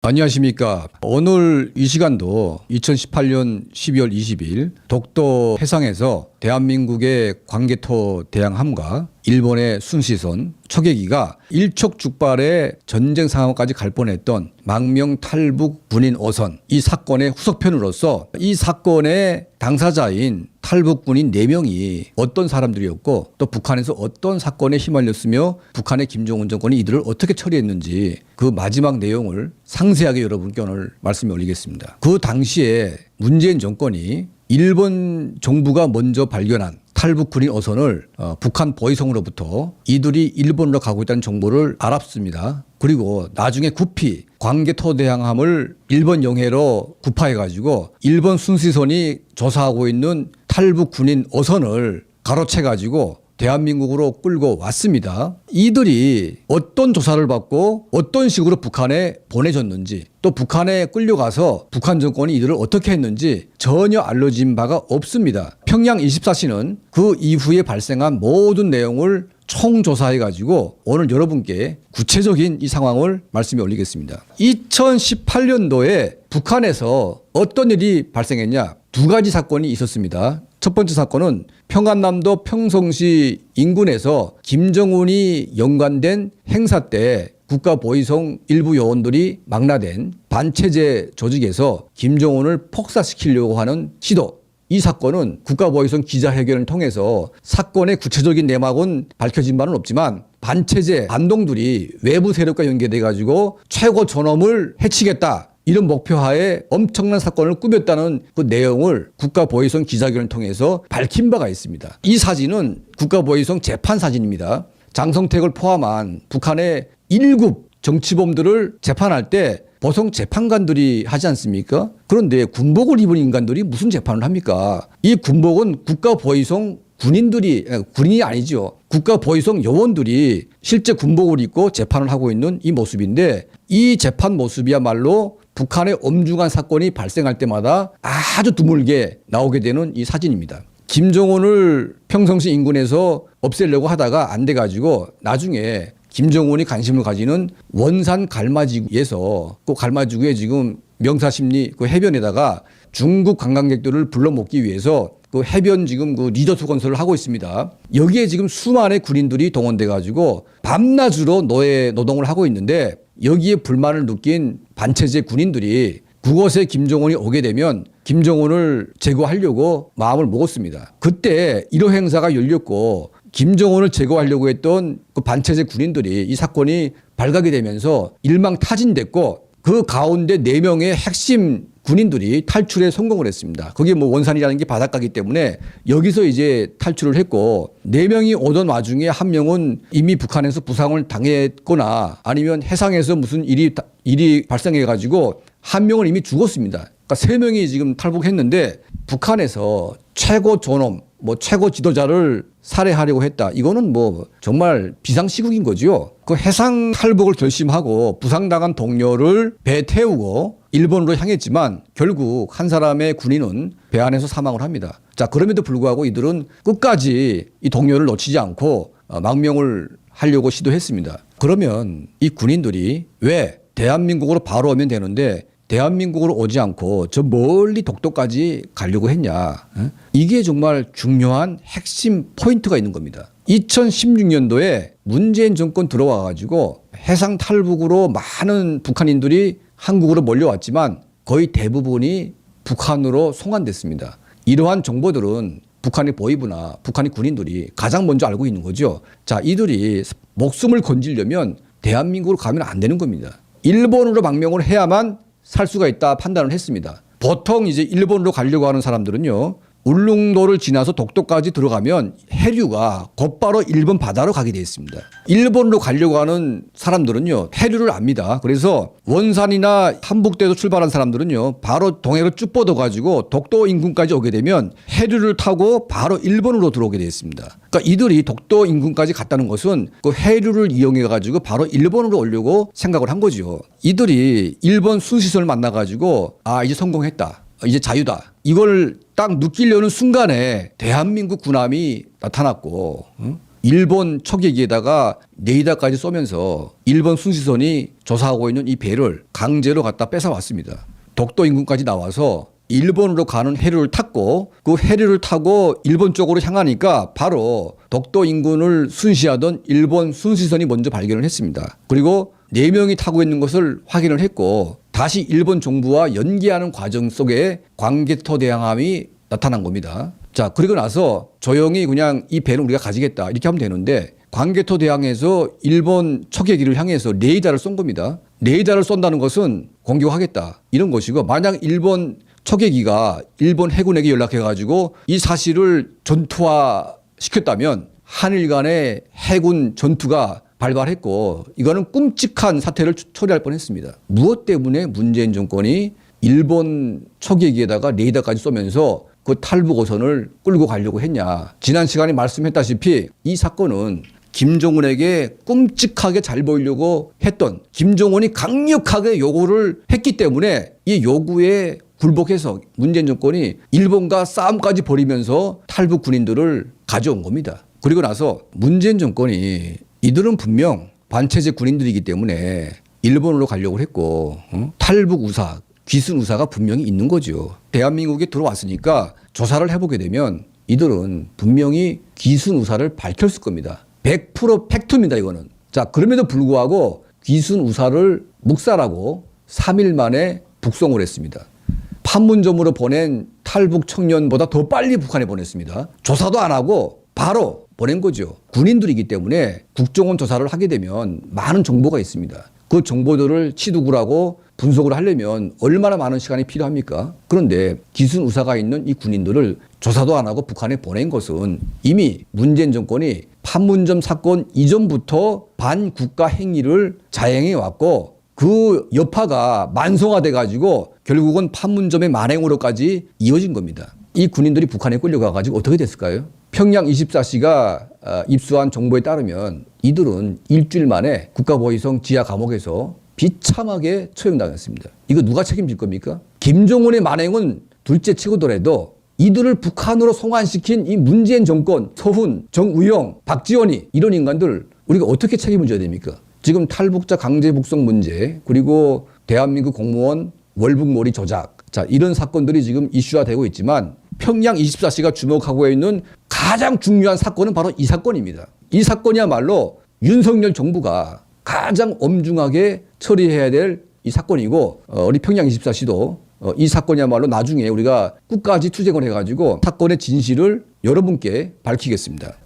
안녕하십니까. 오늘 이 시간도 2018년 12월 20일 독도 해상에서 대한민국의 광개토 대양함과 일본의 순시선 초계기가 일촉즉발의 전쟁 상황까지 갈 뻔했던 망명 탈북 군인 어선, 이 사건의 후속편으로서 이 사건의 당사자인 탈북 군인 4명이 어떤 사람들이었고 또 북한에서 어떤 사건에 휘말렸으며 북한의 김정은 정권이 이들을 어떻게 처리했는지 그 마지막 내용을 상세하게 여러분께 오늘 말씀을 올리겠습니다. 그 당시에 문재인 정권이 일본 정부가 먼저 발견한 탈북 군인 어선을 북한 보위성으로부터 이들이 일본으로 가고 있다는 정보를 알았습니다. 그리고 나중에 급히 광개토대양함을 일본 영해로 구파해가지고 일본 순시선이 조사하고 있는 탈북 군인 어선을 가로채가지고 대한민국으로 끌고 왔습니다. 이들이 어떤 조사를 받고 어떤 식으로 북한에 보내졌는지 또 북한에 끌려가서 북한 정권이 이들을 어떻게 했는지 전혀 알려진 바가 없습니다. 평양 24시는 그 이후에 발생한 모든 내용을 총조사해가지고 오늘 여러분께 구체적인 이 상황을 말씀에 올리겠습니다. 2018년도에 북한에서 어떤 일이 발생했냐? 2가지 사건이 있었습니다. 첫 번째 사건은 평안남도 평성시 인근에서 김정은이 연관된 행사 때 국가보위성 일부 요원들이 망라된 반체제 조직에서 김정은을 폭사시키려고 하는 시도. 이 사건은 국가보위성 기자회견을 통해서 사건의 구체적인 내막은 밝혀진 바는 없지만 반체제 반동들이 외부 세력과 연계돼 가지고 최고 존엄을 해치겠다. 이런 목표하에 엄청난 사건을 꾸몄다는 그 내용을 국가보위성 기자회견을 통해서 밝힌 바가 있습니다. 이 사진은 국가보위성 재판 사진입니다. 장성택을 포함한 북한의 1급 정치범들을 재판할 때 보통 재판관들이 하지 않습니까? 그런데 군복을 입은 인간들이 무슨 재판을 합니까? 이 군복은 국가보위성 군인이 아니죠. 국가보위성 요원들이 실제 군복을 입고 재판을 하고 있는 이 모습인데 이 재판 모습이야말로 북한의 엄중한 사건이 발생할 때마다 아주 드물게 나오게 되는 이 사진입니다. 김정은을 평성시 인근에서 없애려고 하다가 안 돼가지고 나중에 김정은이 관심을 가지는 원산 갈마지구에서 그 갈마지구에 지금 명사십리 그 해변에다가 중국 관광객들을 불러 모기 위해서 그 해변 지금 그 리조트 건설을 하고 있습니다. 여기에 지금 수많은 군인들이 동원돼 가지고 밤낮으로 노동을 하고 있는데 여기에 불만을 느낀 반체제 군인들이 그곳에 김정은이 오게 되면 김정은을 제거하려고 마음을 먹었습니다. 그때 1호 행사가 열렸고 김정은을 제거하려고 했던 그 반체제 군인들이 이 사건이 발각이 되면서 일망타진됐고 그 가운데 4명의 핵심 군인들이 탈출에 성공을 했습니다. 거기 뭐 원산이라는 게 바닷가이기 때문에 여기서 이제 탈출을 했고 4명이 오던 와중에 1명은 이미 북한에서 부상을 당했거나 아니면 해상에서 무슨 일이 발생해 가지고 1명은 이미 죽었습니다. 그러니까 3명이 지금 탈북했는데 북한에서 최고 존엄, 최고 지도자를 살해하려고 했다. 이거는 정말 비상시국인 거죠. 그 해상 탈북을 결심하고 부상당한 동료를 배에 태우고 일본으로 향했지만 결국 한 사람의 군인은 배 안에서 사망을 합니다. 자, 그럼에도 불구하고 이들은 끝까지 이 동료를 놓치지 않고 망명을 하려고 시도했습니다. 그러면 이 군인들이 왜 대한민국으로 바로 오면 되는데 대한민국으로 오지 않고 저 멀리 독도까지 가려고 했냐. 이게 정말 중요한 핵심 포인트가 있는 겁니다. 2016년도에 문재인 정권 들어와 가지고 해상 탈북으로 많은 북한인들이 한국으로 몰려왔지만 거의 대부분이 북한으로 송환됐습니다. 이러한 정보들은 북한의 보위부나 북한의 군인들이 가장 먼저 알고 있는 거죠. 자, 이들이 목숨을 건지려면 대한민국으로 가면 안 되는 겁니다. 일본으로 망명을 해야만 살 수가 있다 판단을 했습니다. 보통 이제 일본으로 가려고 하는 사람들은요. 울릉도를 지나서 독도까지 들어가면 해류가 곧바로 일본 바다로 가게 되어 있습니다. 일본으로 가려고 하는 사람들은요. 해류를 압니다. 그래서 원산이나 한북대에서 출발한 사람들은요. 바로 동해로 쭉 뻗어가지고 독도 인근까지 오게 되면 해류를 타고 바로 일본으로 들어오게 되어 있습니다. 그러니까 이들이 독도 인근까지 갔다는 것은 그 해류를 이용해가지고 바로 일본으로 오려고 생각을 한 거죠. 이들이 일본 순시선을 만나가지고 이제 성공했다. 이제 자유다. 이걸 딱 느끼려는 순간에 대한민국 군함이 나타났고 일본 척예기에다가 레이더까지 쏘면서 일본 순시선이 조사하고 있는 이 배를 강제로 갖다 뺏어왔습니다. 독도 인근까지 나와서 일본으로 가는 해류를 탔고 그 해류를 타고 일본 쪽으로 향하니까 바로 독도 인근을 순시하던 일본 순시선이 먼저 발견을 했습니다. 그리고 4명이 타고 있는 것을 확인을 했고 다시 일본 정부와 연계하는 과정 속에 광개토 대항함이 나타난 겁니다. 자, 그리고 나서 조용히 그냥 이 배는 우리가 가지겠다 이렇게 하면 되는데 광개토 대항에서 일본 척예기를 향해서 레이더를 쏜 겁니다. 레이더를 쏜다는 것은 공격하겠다 이런 것이고 만약 일본 척예기가 일본 해군에게 연락해가지고 이 사실을 전투화 시켰다면 한일 간의 해군 전투가 발발했고 이거는 끔찍한 사태를 초래할 뻔했습니다. 무엇 때문에 문재인 정권이 일본 척예기에다가 레이더까지 쏘면서 그 탈북 어선을 끌고 가려고 했냐. 지난 시간에 말씀했다시피 이 사건은 김정은에게 끔찍하게 잘 보이려고 했던 김정은이 강력하게 요구를 했기 때문에 이 요구에 굴복해서 문재인 정권이 일본과 싸움까지 벌이면서 탈북 군인들을 가져온 겁니다. 그리고 나서 문재인 정권이 이들은 분명 반체제 군인들이기 때문에 일본으로 가려고 했고 탈북 우사, 귀순 우사가 분명히 있는 거죠. 대한민국에 들어왔으니까 조사를 해보게 되면 이들은 분명히 귀순 우사를 밝혔을 겁니다. 100% 팩트입니다, 이거는. 자, 그럼에도 불구하고 귀순 우사를 묵살하고 3일 만에 북송을 했습니다. 판문점으로 보낸 탈북 청년보다 더 빨리 북한에 보냈습니다. 조사도 안 하고 바로 보낸 거죠. 군인들이기 때문에 국정원 조사를 하게 되면 많은 정보가 있습니다. 그 정보들을 취득을 분석을 하려면 얼마나 많은 시간이 필요합니까? 그런데 기순 우사가 있는 이 군인들을 조사도 안 하고 북한에 보낸 것은 이미 문재인 정권이 판문점 사건 이전부터 반국가 행위를 자행해 왔고 그 여파가 만성화돼 가지고 결국은 판문점의 만행으로까지 이어진 겁니다. 이 군인들이 북한에 끌려가 가지고 어떻게 됐을까요? 평양 24시가 입수한 정보에 따르면 이들은 일주일 만에 국가보위성 지하 감옥에서 비참하게 처형당했습니다. 이거 누가 책임질 겁니까? 김정은의 만행은 둘째 치고더라도 이들을 북한으로 송환시킨 이 문재인 정권, 서훈, 정우영, 박지원이 이런 인간들 우리가 어떻게 책임을 져야 됩니까? 지금 탈북자 강제 북송 문제 그리고 대한민국 공무원 월북몰이 조작 자 이런 사건들이 지금 이슈화되고 있지만 평양 24시가 주목하고 있는 가장 중요한 사건은 바로 이 사건입니다. 이 사건이야말로 윤석열 정부가 가장 엄중하게 처리해야 될 이 사건이고 우리 평양 24시도 이 사건이야말로 나중에 우리가 끝까지 투쟁을 해가지고 사건의 진실을 여러분께 밝히겠습니다.